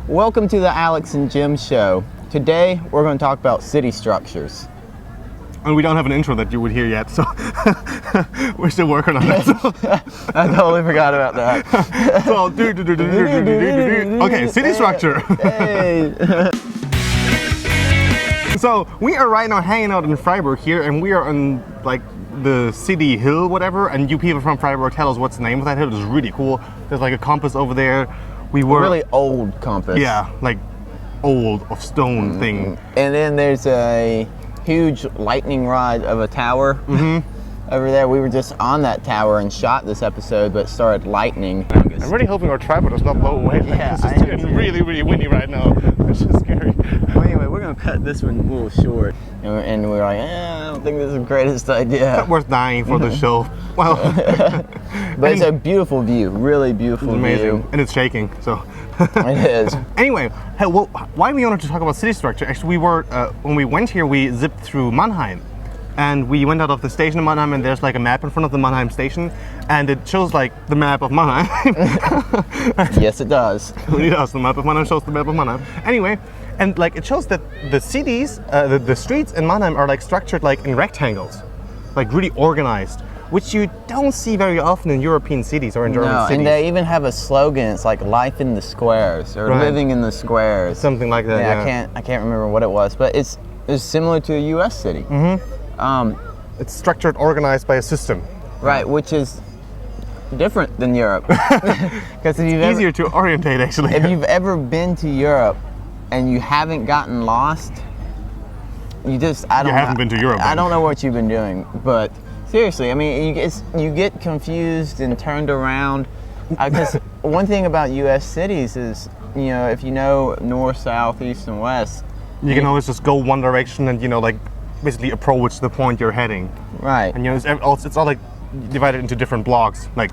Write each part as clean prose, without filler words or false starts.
Welcome to the Alex and Jim Show. Today we're going to talk about city structures. And we don't have an intro that you would hear yet, so we're still working on it. So. I totally forgot about that. So, okay, city structure. Hey. So we are right now hanging out in Freiburg here, and we are on like the city hill, whatever. And you people from Freiburg, tell us what's the name of that hill. It's really cool. There's like a compass over there. We were A really old compass. Yeah, like old of stone thing. And then there's a huge lightning rod of a tower over there. We were just on that tower and shot this episode, but it started lightning. I'm really hoping our tripod does not blow away. Yeah, it's really, really windy right now. It's just scary. Well, anyway, we're going to cut this one a little short. And we're like, I don't think this is the greatest idea. Not worth dying for the show. Well, but it's a beautiful view, really beautiful amazing. view. And it's shaking, so. It is. Anyway, hey, well, why we wanted to talk about city structure? Actually, we were, when we went here, we zipped through Mannheim. And we went out of the station in Mannheim, and there's like a map in front of the Mannheim station, and it shows like the map of Mannheim. Yes, it does. It really does. The map of Mannheim shows the map of Mannheim. Anyway, and like it shows that the cities, the streets in Mannheim are like structured like in rectangles, like really organized, which you don't see very often in European cities or in German cities. And they even have a slogan. It's like "Life in the Squares" or "Living in the Squares," something like that. Yeah, I can't remember what it was, but it's similar to a U.S. city. It's structured, organized by a system. Right, which is different than Europe. Because it's easier to orientate, actually. If you've ever been to Europe and you haven't gotten lost, you haven't been to Europe. I don't know what you've been doing, but seriously, I mean, you get confused and turned around. Because one thing about U.S. cities is, you know, if you know north, south, east, and west, you can always just go one direction and, you know, like basically approach the point you're heading. Right. And you know, it's all like divided into different blocks. Like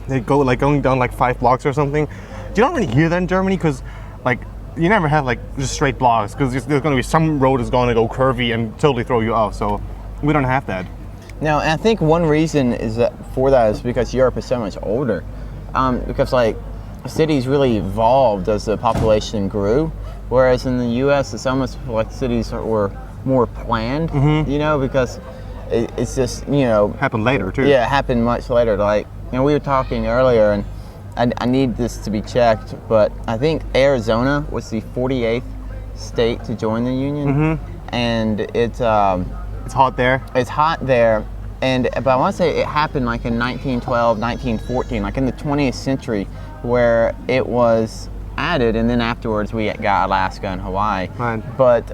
they go like going down like 5 blocks or something. You don't really hear that in Germany because like you never have like just straight blocks because there's going to be some road is going to go curvy and totally throw you off. So we don't have that. Now, and I think one reason for that is because Europe is so much older. Because like cities really evolved as the population grew, whereas in the U.S. it's almost like cities were more planned, you know, because it's just, you know, happened later too. Yeah, it happened much later. Like, you know, we were talking earlier, and I need this to be checked, but I think Arizona was the 48th state to join the union, and it's hot there. It's hot there, but I want to say it happened like in 1912, 1914, like in the 20th century, where it was added, and then afterwards we got Alaska and Hawaii. Right. But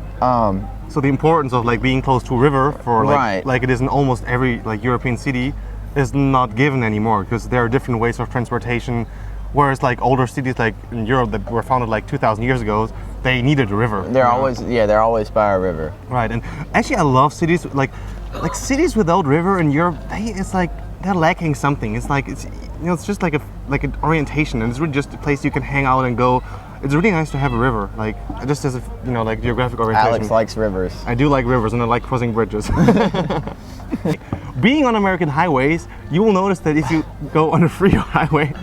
so the importance of like being close to a river for like it is in almost every like European city is not given anymore because there are different ways of transportation. Whereas like older cities like in Europe that were founded like 2,000 years ago, they needed a river. They're always by a river. Right, and actually I love cities like cities without river in Europe. It's like they're lacking something. It's like it's just like an orientation, and it's really just a place you can hang out and go. It's really nice to have a river, like just as a like geographic orientation. Alex likes rivers. I do like rivers, and I like crossing bridges. Being on American highways, you will notice that if you go on a free highway,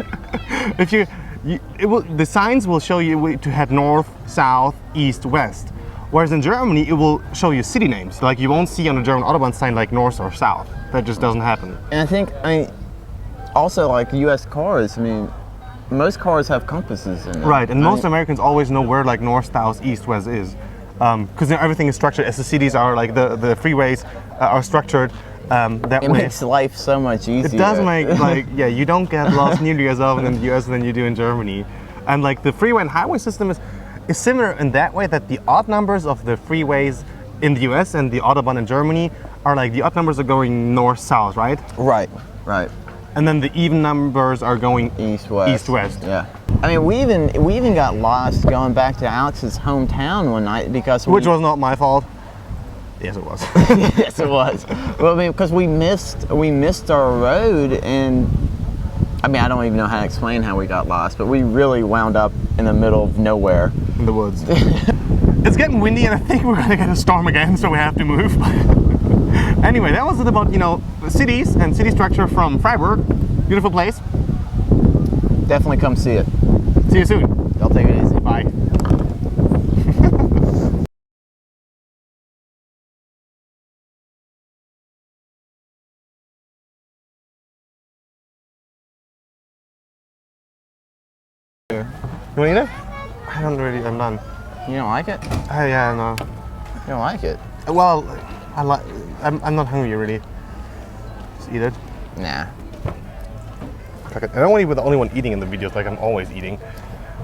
the signs will show you to head north, south, east, west. Whereas in Germany, it will show you city names. Like you won't see on a German Autobahn sign like north or south. That just doesn't happen. And I think, also like U.S. cars, most cars have compasses in them. Right, and most Americans always know where like north, south, east, west is. Because everything is structured as the cities are, like the freeways are structured that way. It makes life so much easier. It does make, you don't get lost nearly as often in the US than you do in Germany. And like the freeway and highway system is similar in that way that the odd numbers of the freeways in the US and the Autobahn in Germany are like the odd numbers are going north-south, right? Right. And then the even numbers are going east-west. Yeah. I mean, we even got lost going back to Alex's hometown one night because which was not my fault. Yes, it was. Yes, it was. Well, because we missed our road, and I don't even know how to explain how we got lost, but we really wound up in the middle of nowhere. In the woods. It's getting windy, and I think we're gonna get a storm again, so we have to move. Anyway, that was it about, cities and city structure from Freiburg. Beautiful place. Definitely come see it. See you soon. Y'all take it easy. Bye. You want to eat it? I don't really. I'm done. You don't like it? Oh yeah, no. You don't like it? Well, I'm not hungry really. Just eat it. Nah. I don't want to be the only one eating in the videos. Like I'm always eating.